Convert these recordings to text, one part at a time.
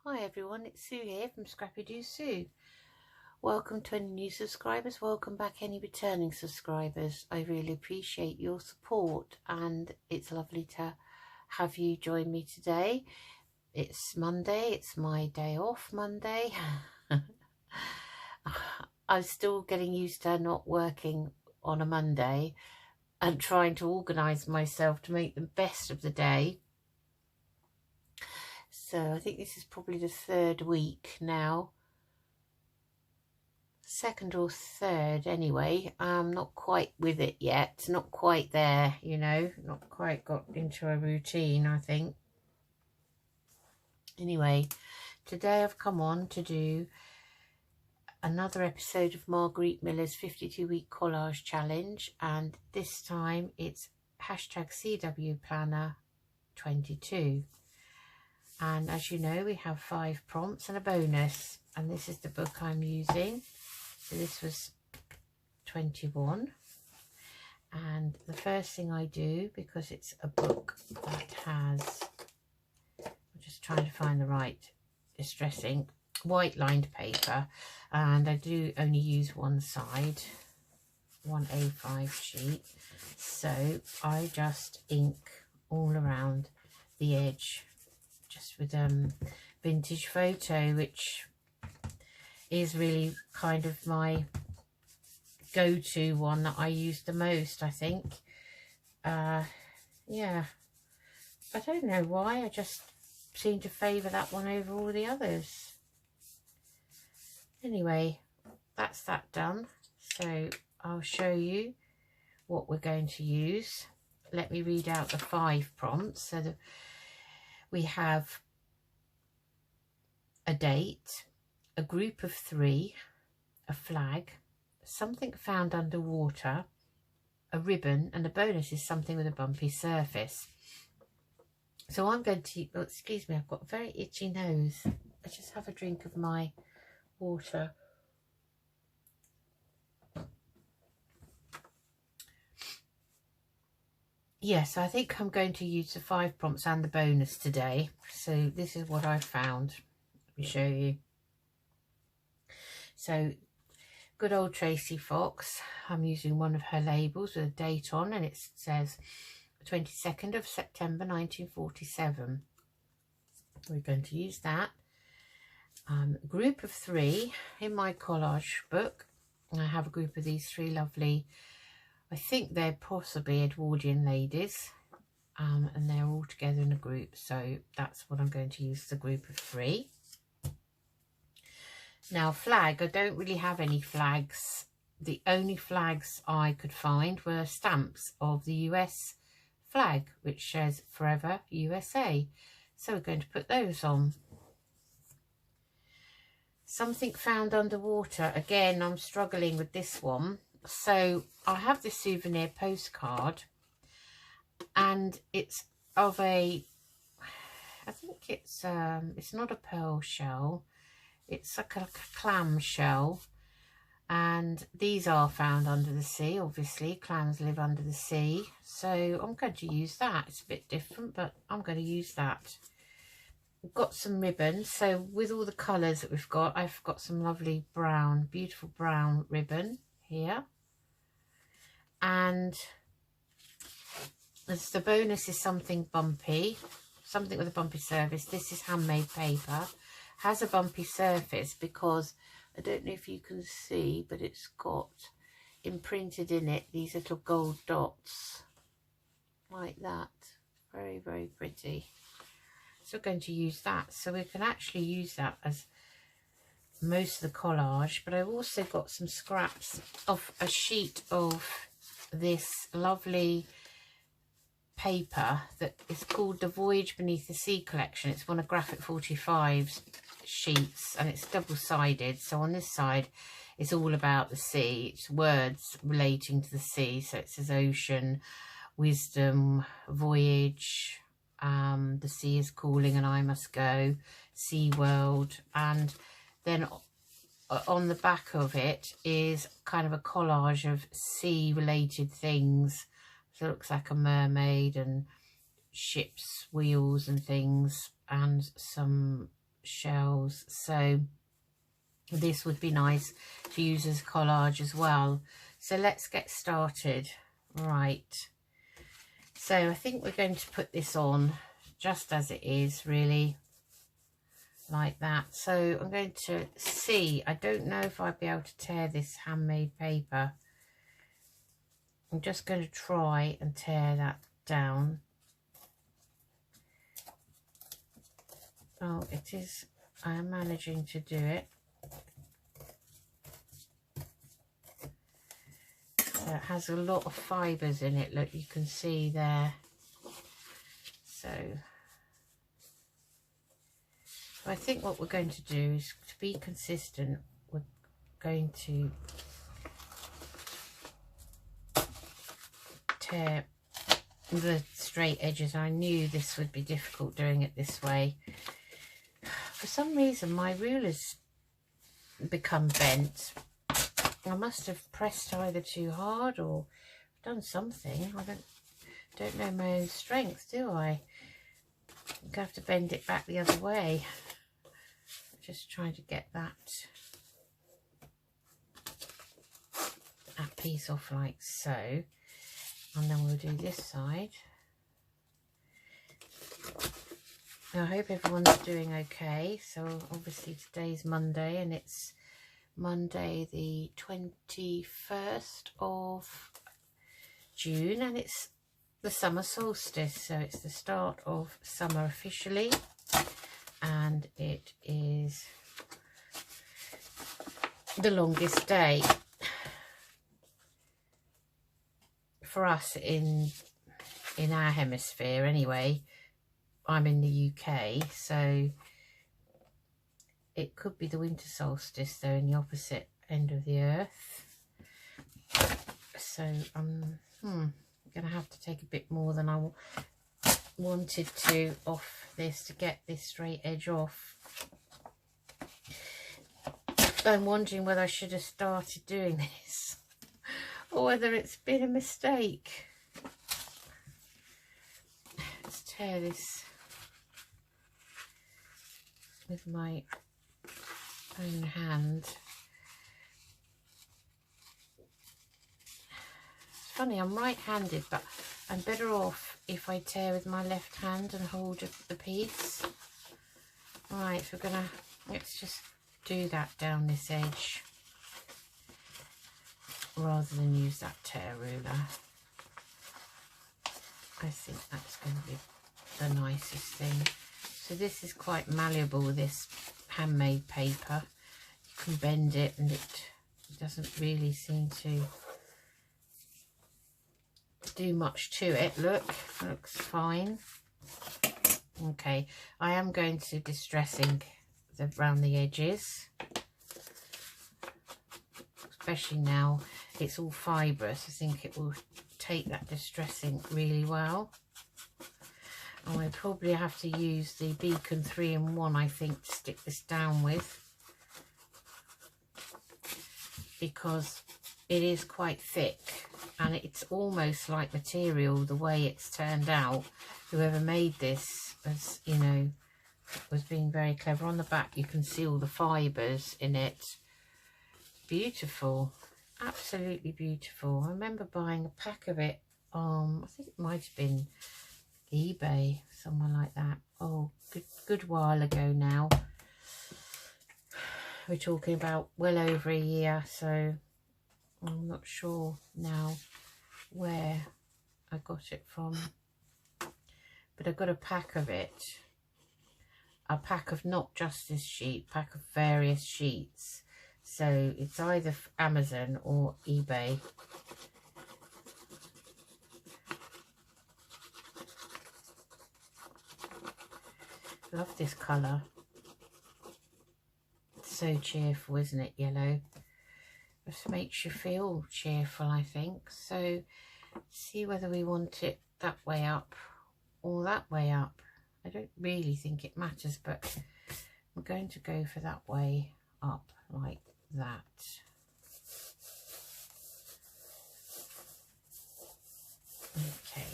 Hi everyone, it's Sue here from Scrappy Do Sue. Welcome to any new subscribers, welcome back any returning subscribers. I really appreciate your support and it's lovely to have you join me today. It's Monday, it's my day off Monday. I'm still getting used to not working on a Monday and trying to organise myself to make the best of the day. So I think this is probably the third week now, second or third anyway. I'm not quite with it yet, not quite there, you know, not quite got into a routine, I think. Anyway, today I've come on to do another episode of Margarete Miller's 52-week collage challenge, and this time it's hashtag CW Planner 22. And as you know, we have 5 prompts and a bonus, and this is the book I'm using. So this was 21, and the first thing I do, because it's a book that has, I'm just trying to find the right distressing, white lined paper, and I do only use one side, one A5 sheet, so I just ink all around the edge, just with vintage photo, which is really kind of my go-to one that I use the most, I think. Yeah, I don't know why, I just seem to favour that one over all the others. Anyway, that's that done, so I'll show you what we're going to use. Let me read out the 5 prompts. So we have a date, a group of 3, a flag, something found underwater, a ribbon, and a bonus is something with a bumpy surface. So I'm going to, oh, excuse me, I've got a very itchy nose. I just have a drink of my water. Yes, I think I'm going to use the 5 prompts and the bonus today. So this is what I've found. Let me show you. So good old Tracy Fox, I'm using one of her labels with a date on, and it says 22nd of September 1947. We're going to use that. Group of 3 in my collage book. I have a group of these 3 lovely, I think they're possibly Edwardian ladies, and they're all together in a group, so that's what I'm going to use, the group of 3. Now flag, I don't really have any flags. The only flags I could find were stamps of the US flag, which says Forever USA, so we're going to put those on. Something found underwater, again I'm struggling with this one. So I have this souvenir postcard, and it's of a, I think it's not a pearl shell, it's like a clam shell, and these are found under the sea. Obviously clams live under the sea, so I'm going to use that. It's a bit different, but I'm going to use that. We've got some ribbon, so with all the colours that we've got, I've got some lovely brown, beautiful brown ribbon here. And as the bonus is something bumpy, something with a bumpy surface. This is handmade paper, has a bumpy surface because I don't know if you can see, but it's got imprinted in it these little gold dots like that. Very, very pretty. So we're going to use that, so we can actually use that as most of the collage. But I've also got some scraps of a sheet of this lovely paper that is called the Voyage Beneath the Sea collection. It's one of Graphic 45's sheets, and it's double-sided. So on this side it's all about the sea, it's words relating to the sea, so it says ocean, wisdom, voyage, the sea is calling and I must go, Sea World. And then on the back of it is kind of a collage of sea related things. So it looks like a mermaid and ships, wheels and things, and some shells, so this would be nice to use as collage as well. So let's get started. Right, so I think we're going to put this on just as it is, really, like that. So I'm going to see, I don't know if I'll be able to tear this handmade paper. I'm just going to try and tear that down. Oh, it is, I am managing to do it. So it has a lot of fibres in it, look, you can see there. So I think what we're going to do is, to be consistent, we're going to tear the straight edges. I knew this would be difficult doing it this way. For some reason my ruler's become bent. I must have pressed either too hard or done something. I don't know my own strength, do I? I have to bend it back the other way. Just trying to get that piece off like so, and then we'll do this side. Now, I hope everyone's doing okay. So obviously today's Monday, and it's Monday the 21st of June, and it's the summer solstice, so it's the start of summer officially, and it is the longest day for us in our hemisphere anyway. I'm in the UK, so it could be the winter solstice though in the opposite end of the earth. So I'm gonna have to take a bit more than I wanted to off this to get this straight edge off. I'm wondering whether I should have started doing this or whether it's been a mistake. Let's tear this with my own hand. It's funny, I'm right-handed, but I'm better off if I tear with my left hand and hold the piece. Right, so let's just do that down this edge rather than use that tear ruler. I think that's going to be the nicest thing. So this is quite malleable, this handmade paper. You can bend it and it doesn't really seem to do much to it. Look, looks fine. Okay, I am going to distress ink around the edges, especially now it's all fibrous. I think it will take that distress ink really well. And I probably have to use the Beacon 3-in-1, I think, to stick this down with, because it is quite thick and it's almost like material the way it's turned out. Whoever made this, as you know, was being very clever. On the back you can see all the fibres in it. Beautiful, absolutely beautiful. I remember buying a pack of it. I think it might have been eBay, somewhere like that. Oh, good while ago now. We're talking about well over a year, so I'm not sure now where I got it from, but I got a pack of it, a pack of not just this sheet, pack of various sheets. So it's either Amazon or eBay. Love this colour. It's so cheerful, isn't it? Yellow just makes you feel cheerful, I think. So see whether we want it that way up or that way up. I don't really think it matters, but I'm going to go for that way up, like that. Okay,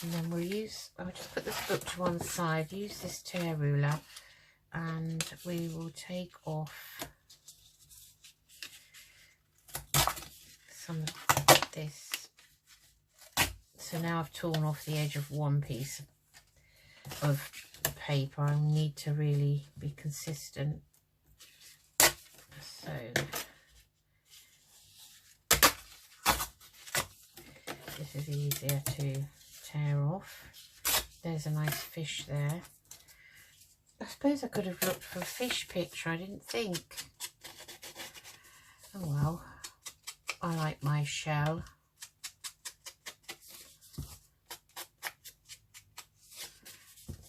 and then we'll use, I'll just put this book to one side, use this tear ruler and we will take off some of this. So now I've torn off the edge of one piece of paper. I need to really be consistent. So this is easier to tear off. There's a nice fish there. I suppose I could have looked for a fish picture. I didn't think. Oh well. I like my shell.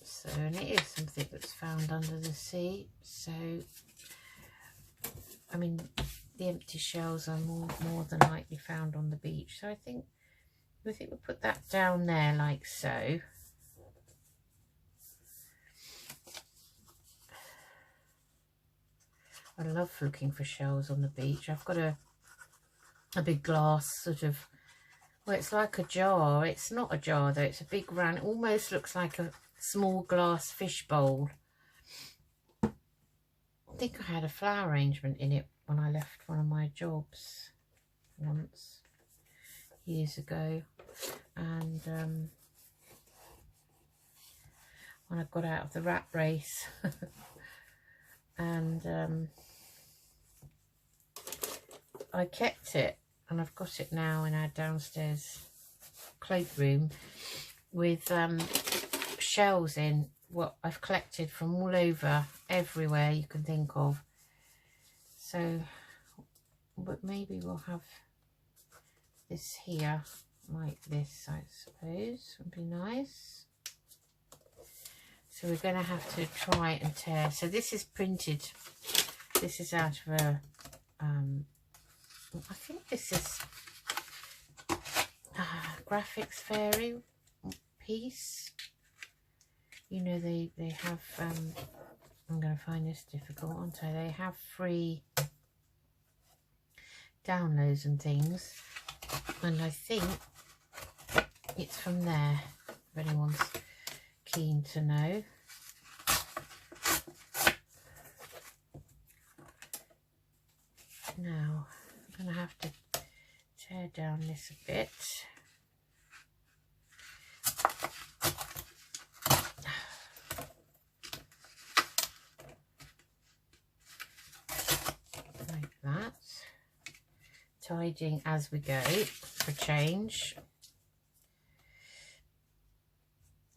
So, and it is something that's found under the sea. So, I mean, the empty shells are more than likely found on the beach. So I think we'll put that down there like so. I love looking for shells on the beach. I've got a big glass sort of, well, it's like a jar. It's not a jar though, it's a big round, it almost looks like a small glass fish bowl. I think I had a flower arrangement in it when I left one of my jobs once, years ago. And when I got out of the rat race. And I kept it, and I've got it now in our downstairs cloakroom with shells in what I've collected from all over, everywhere you can think of. So, but maybe we'll have this here like this, I suppose would be nice. So we're going to have to try and tear. So this is printed. This is out of a I think this is Graphics Fairy piece. You know, they have, I'm going to find this difficult, aren't I? They have free downloads and things. And I think it's from there, if anyone's keen to know. Now, I'm going to have to tear down this a bit. Like that. Tidying as we go for change.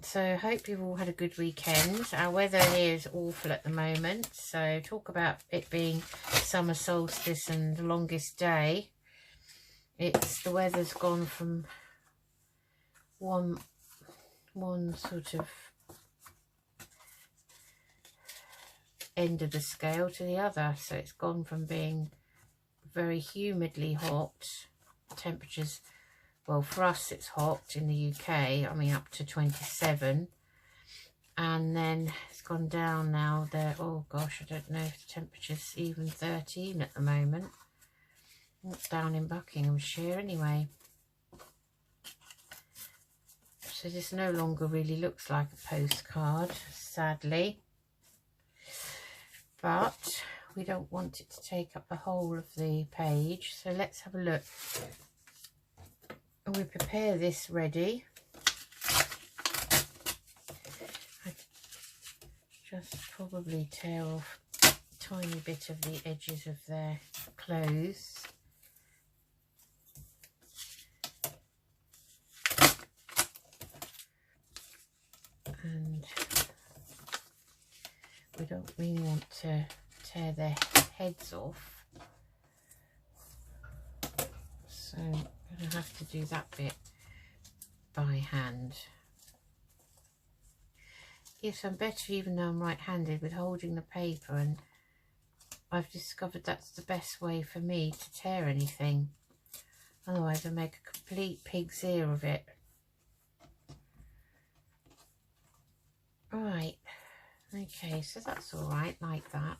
So I hope you've all had a good weekend. Our weather here is awful at the moment. So talk about it being summer solstice and the longest day. The weather's gone from one sort of end of the scale to the other. So it's gone from being very humidly hot temperatures. Well, for us it's hot in the UK, I mean up to 27, and then it's gone down now there. Oh gosh, I don't know if the temperature's even 13 at the moment. It's down in Buckinghamshire anyway. So this no longer really looks like a postcard, sadly, but we don't want it to take up the whole of the page. So let's have a look. And we prepare this ready. I just probably tear off a tiny bit of the edges of their clothes. And we don't really want to tear their heads off. So I'm going to have to do that bit by hand. Yes, I'm better even though I'm right-handed with holding the paper, and I've discovered that's the best way for me to tear anything. Otherwise I make a complete pig's ear of it. Right, okay, so that's all right like that.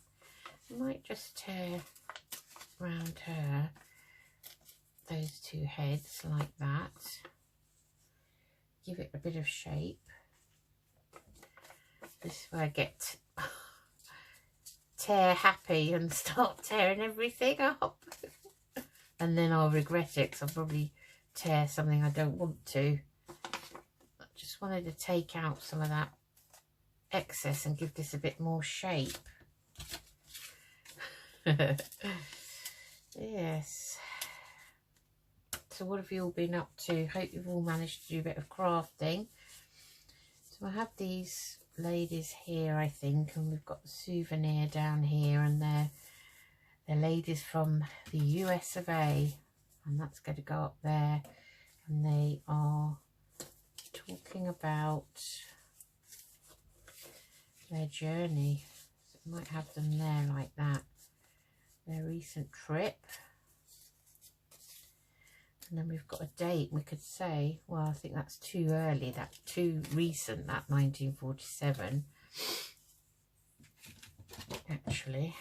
I might just tear around her those two heads like that. Give it a bit of shape. This is where I get tear happy and start tearing everything up. And then I'll regret it, because I'll probably tear something I don't want to. I just wanted to take out some of that excess and give this a bit more shape. Yes. So what have you all been up to? Hope you've all managed to do a bit of crafting. So I have these ladies here, I think, and we've got the souvenir down here, and they're ladies from the US of A, and that's going to go up there, and they are talking about their journey. So I might have them there like that, their recent trip. And then we've got a date. We could say, well, I think that's too early, that's too recent, that 1947 actually.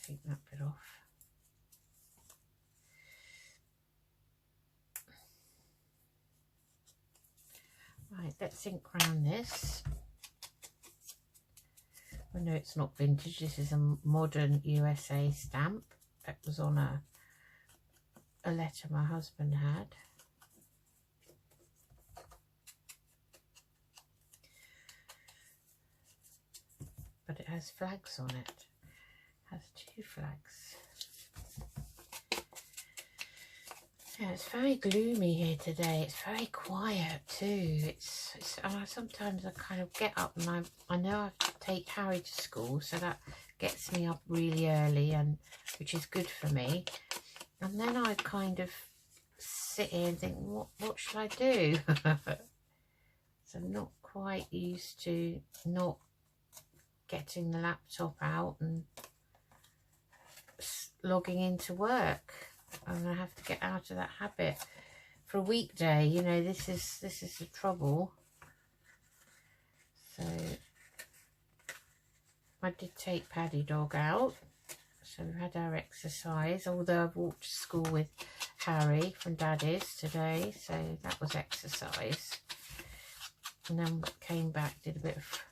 Take that bit off. Right, let's ink around this. I know it's not vintage, this is a modern USA stamp. It was on a letter my husband had. But it has flags on it. It has 2 flags. Yeah, it's very gloomy here today. It's very quiet too. Sometimes I kind of get up and I know I have to take Harry to school, so that gets me up really early, and which is good for me. And then I kind of sit here and think, what should I do? So I'm not quite used to not getting the laptop out and logging into work. I'm gonna have to get out of that habit for a weekday. You know, this is the trouble. So I did take Paddy Dog out, so we've had our exercise, although I've walked to school with Harry from Daddy's today, so that was exercise. And then came back, did a bit of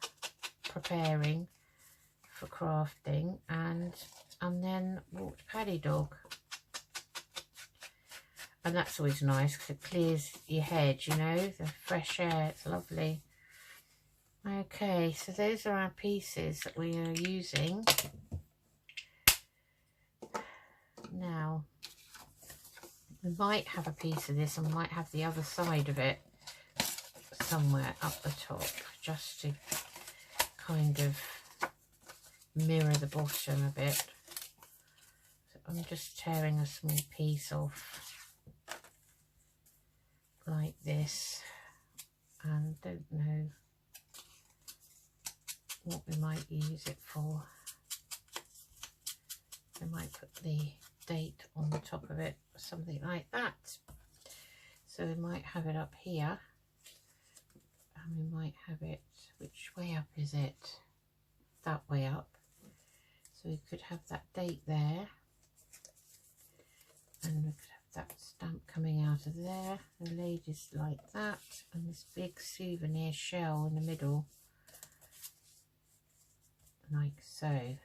preparing for crafting, and then walked Paddy Dog. And that's always nice because it clears your head, you know, the fresh air, it's lovely. Okay, so those are our pieces that we are using. Now, we might have a piece of this and might have the other side of it somewhere up the top, just to kind of mirror the bottom a bit. So I'm just tearing a small piece off like this, and don't know what we might use it for. I might put the date on the top of it or something like that. So we might have it up here, and we might have it, which way up is it? That way up. So we could have that date there, and we could have that stamp coming out of there, the ladies like that, and this big souvenir shell in the middle, like so.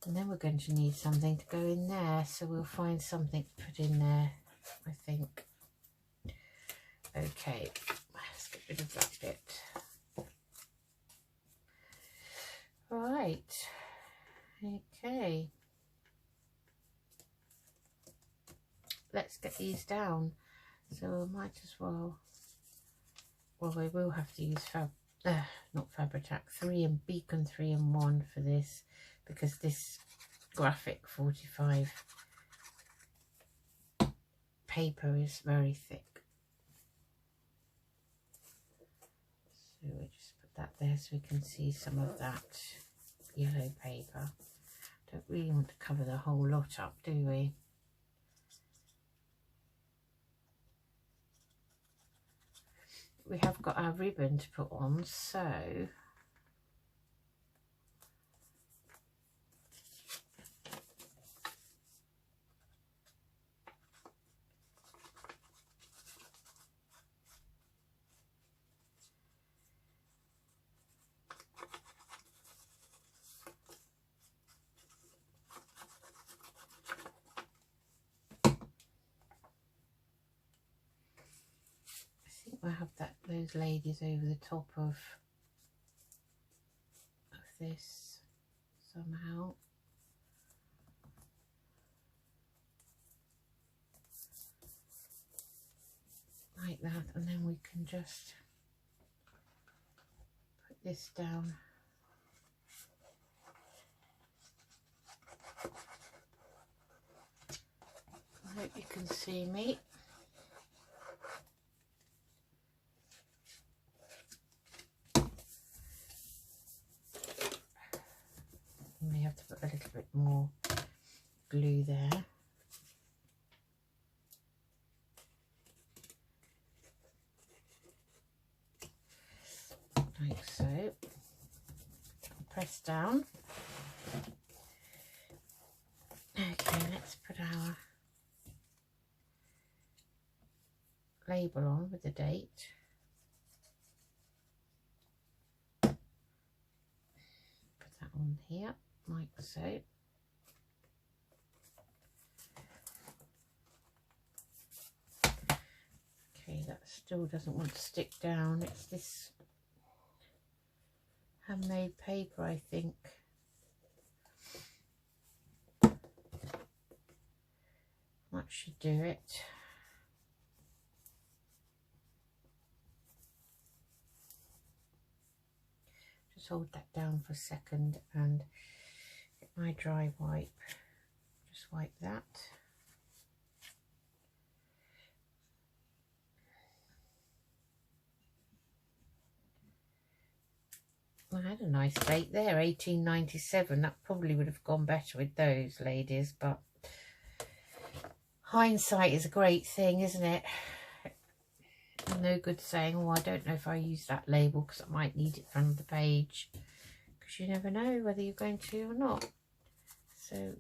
And then we're going to need something to go in there, so we'll find something to put in there, I think. Okay, let's get rid of that bit. Right, okay. Let's get these down. So I might as well, we will have to use not Fabri-Tac, Beacon 3-in-1 for this, because this graphic 45 paper is very thick. So we just put that there so we can see some of that yellow paper. Don't really want to cover the whole lot up, do we? We have got our ribbon to put on, so we'll have those ladies over the top of this somehow. Like that, and then we can just put this down. I hope you can see me. May have to put a little bit more glue there. Like so. Press down. Okay, let's put our label on with the date. Put that on here, like so. Okay, that still doesn't want to stick down. It's this handmade paper, I think. That should do it. Just hold that down for a second and get my dry wipe. Just wipe that. I had a nice date there, 1897. That probably would have gone better with those ladies, but hindsight is a great thing, isn't it? No good saying, oh, I don't know if I use that label because I might need it for another page, because you never know whether you're going to or not. So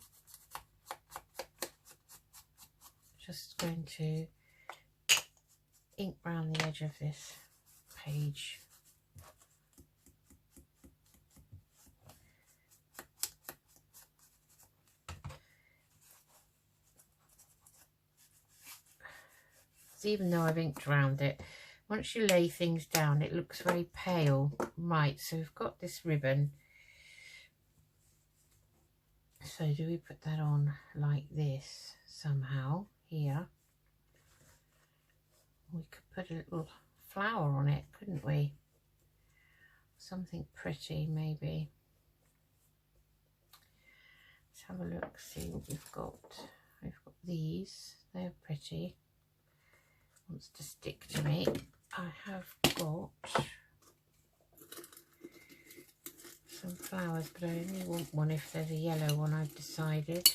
just going to ink around the edge of this page. Even though I've inked around it, once you lay things down it looks very pale. Right, so we've got this ribbon, so do we put that on like this somehow here? We could put a little flower on it, couldn't we? Something pretty maybe. Let's have a look, see what we've got. We've got these, they're pretty. Wants to stick to me. I have got some flowers, but I only want one if there's a yellow one, I've decided.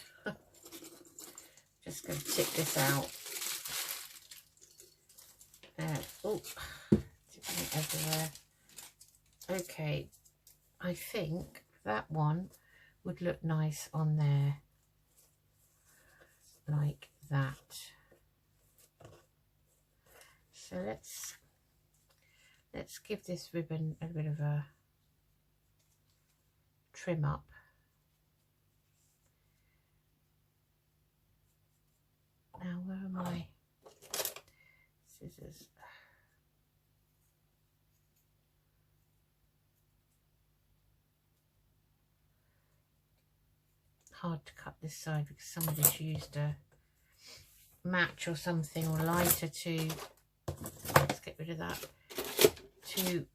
Just going to tip this out. Oh, tipping it everywhere. Okay, I think that one would look nice on there, like that. So let's give this ribbon a bit of a trim up. Now where are my scissors? Hard to cut this side because somebody's used a match or something, or lighter to, let's get rid of that, to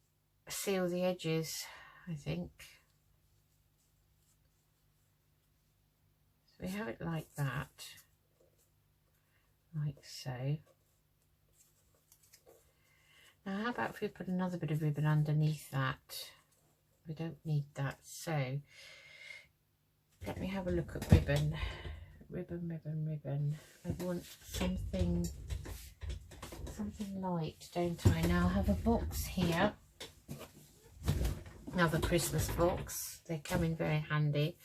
seal the edges, I think. So we have it like that, like so. Now how about if we put another bit of ribbon underneath that? We don't need that, so let me have a look at ribbon. Ribbon. I want something light, don't I? Now I have a box here, another Christmas box. They come in very handy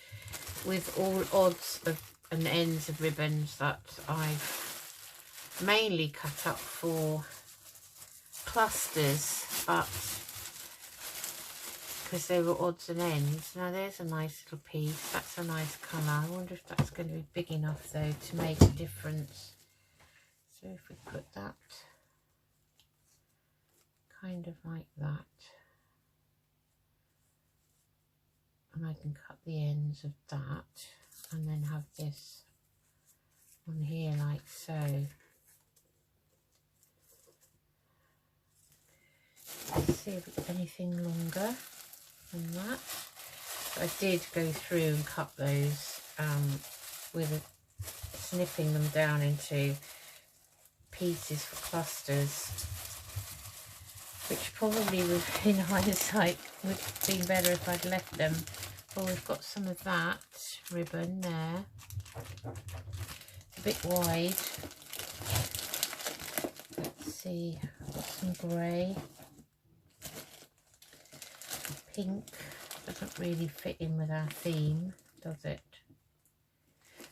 with all odds of and ends of ribbons that I've mainly cut up for clusters, but because they were odds and ends. Now there's a nice little piece, that's a nice colour. I wonder if that's going to be big enough though to make a difference. So if we put that kind of like that. And I can cut the ends of that and then have this on here like so. Let's see if it's anything longer than that. I did go through and cut those snipping them down into pieces for clusters, which probably would, in hindsight, would have been better if I'd left them. Oh, we've got some of that ribbon there. It's a bit wide. Let's see, I've got some grey. Pink doesn't really fit in with our theme, does it?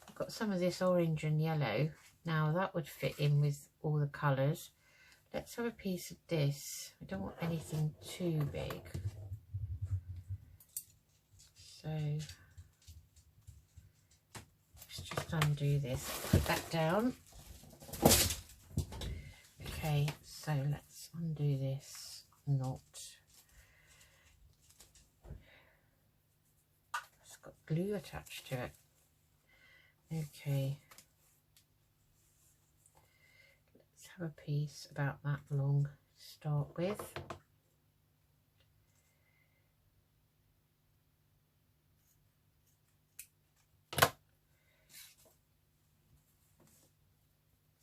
I've got some of this orange and yellow. Now that would fit in with all the colours. Let's have a piece of this. I don't want anything too big. So let's just undo this. Put that down. Okay, so let's undo this knot. It's got glue attached to it. Okay. Let's have a piece about that long to start with.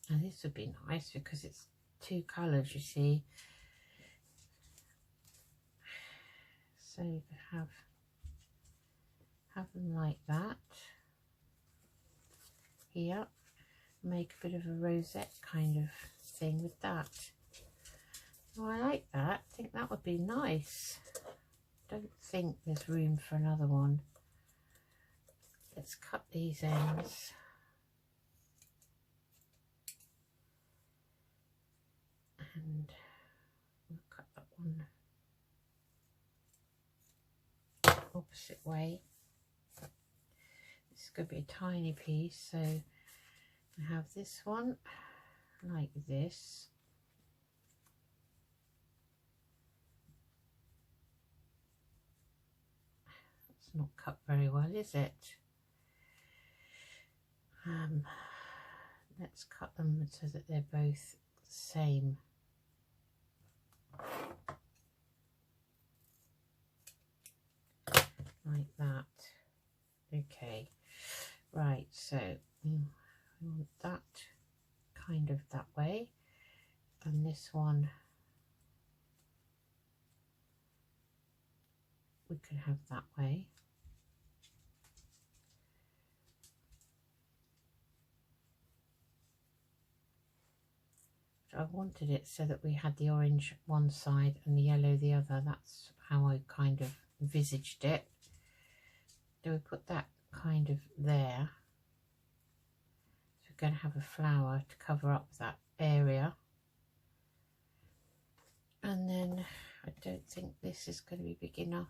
Now this would be nice because it's two colours, you see. So you could have them like that. Here, make a bit of a rosette kind of thing with that. Oh, I like that. I think that would be nice. Don't think there's room for another one. Let's cut these ends. And we'll cut that one opposite way. This is going to be a tiny piece, so I have this one like this. It's not cut very well, is it? Let's cut them so that they're both the same. Like that. Okay, right, so we want that kind of that way, and this one we can have that way. I wanted it so that we had the orange one side and the yellow the other. That's how I kind of envisaged it. Do we put that kind of there? So we're going to have a flower to cover up that area. And then I don't think this is going to be big enough.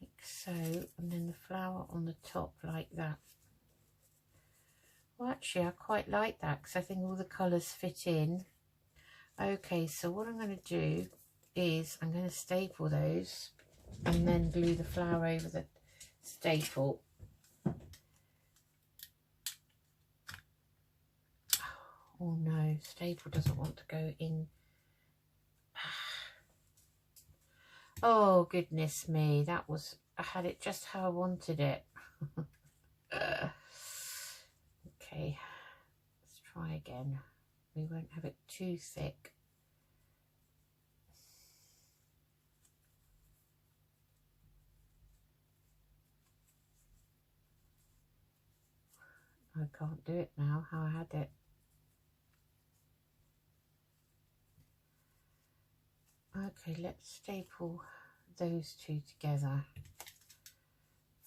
Like so, and then the flower on the top like that. Well, actually I quite like that because I think all the colours fit in. Okay, so what I'm going to do is I'm going to staple those and then glue the flower over the staple. Oh no, staple doesn't want to go in. Oh goodness me, that was, I had it just how I wanted it. Okay, let's try again. We won't have it too thick. I can't do it now how I had it. Okay, let's staple those two together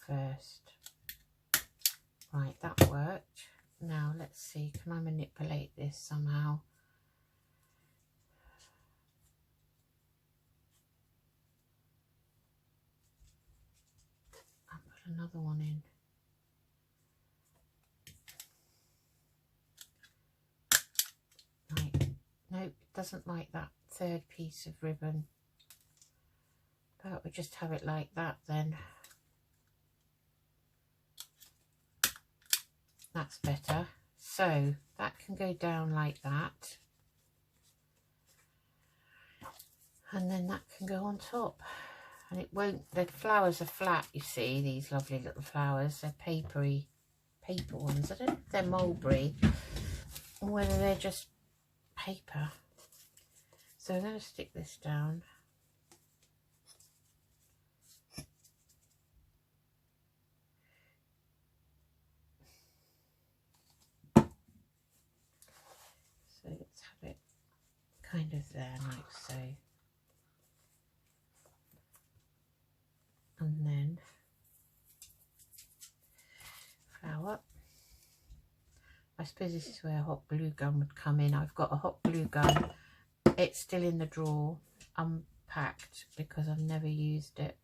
first. Right, that worked. Now let's see, can I manipulate this somehow? I'll put another one in. doesn't like that third piece of ribbon, but we'll just have it like that then. That's better. So that can go down like that, and then that can go on top, and it won't, the flowers are flat, you see, these lovely little flowers, they're paper ones. I don't know if they're mulberry or whether they're just paper. So I'm going to stick this down. So let's have it kind of there, like so. And then flower. I suppose this is where a hot glue gun would come in. I've got a hot glue gun. It's still in the drawer, unpacked, because I've never used it.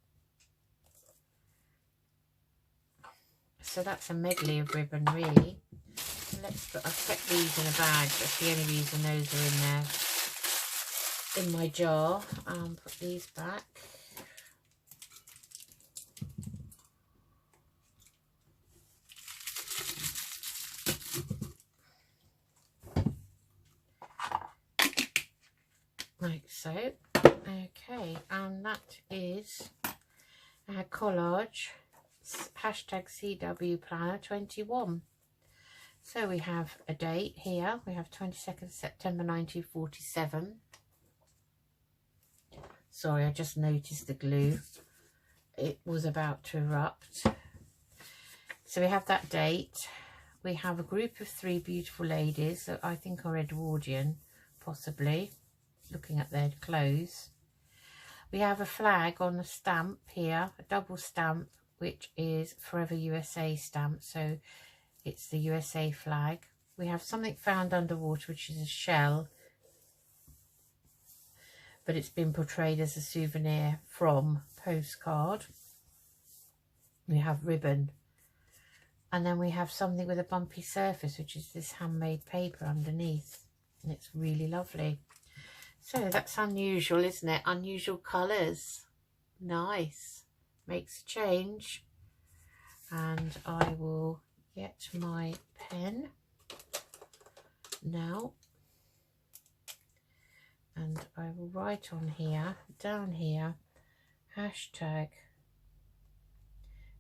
So that's a medley of ribbon, really. Let's put, I've kept these in a bag. That's the only reason those are in there, in my jar. Put these back. Like so. Okay, and that is our collage, hashtag CW Planner 21. So we have a date here. We have 22nd September 1947. Sorry, I just noticed the glue. It was about to erupt. So we have that date. We have a group of 3 beautiful ladies that I think are Edwardian, possibly, looking at their clothes. We have a flag on a stamp here, a double stamp, which is Forever USA stamp. So it's the USA flag. We have something found underwater, which is a shell, but it's been portrayed as a souvenir from postcard. We have ribbon, and then we have something with a bumpy surface, which is this handmade paper underneath, and it's really lovely. So that's unusual, isn't it? Unusual colours. Nice. Makes a change. And I will get my pen now, and I will write on here, down here, hashtag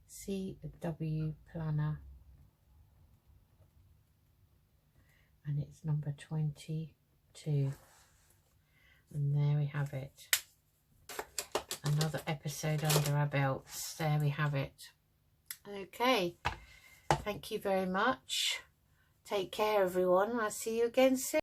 CW Planner, and it's number 22. And there we have it. Another episode under our belts. There we have it. Okay. Thank you very much. Take care, everyone. I'll see you again soon.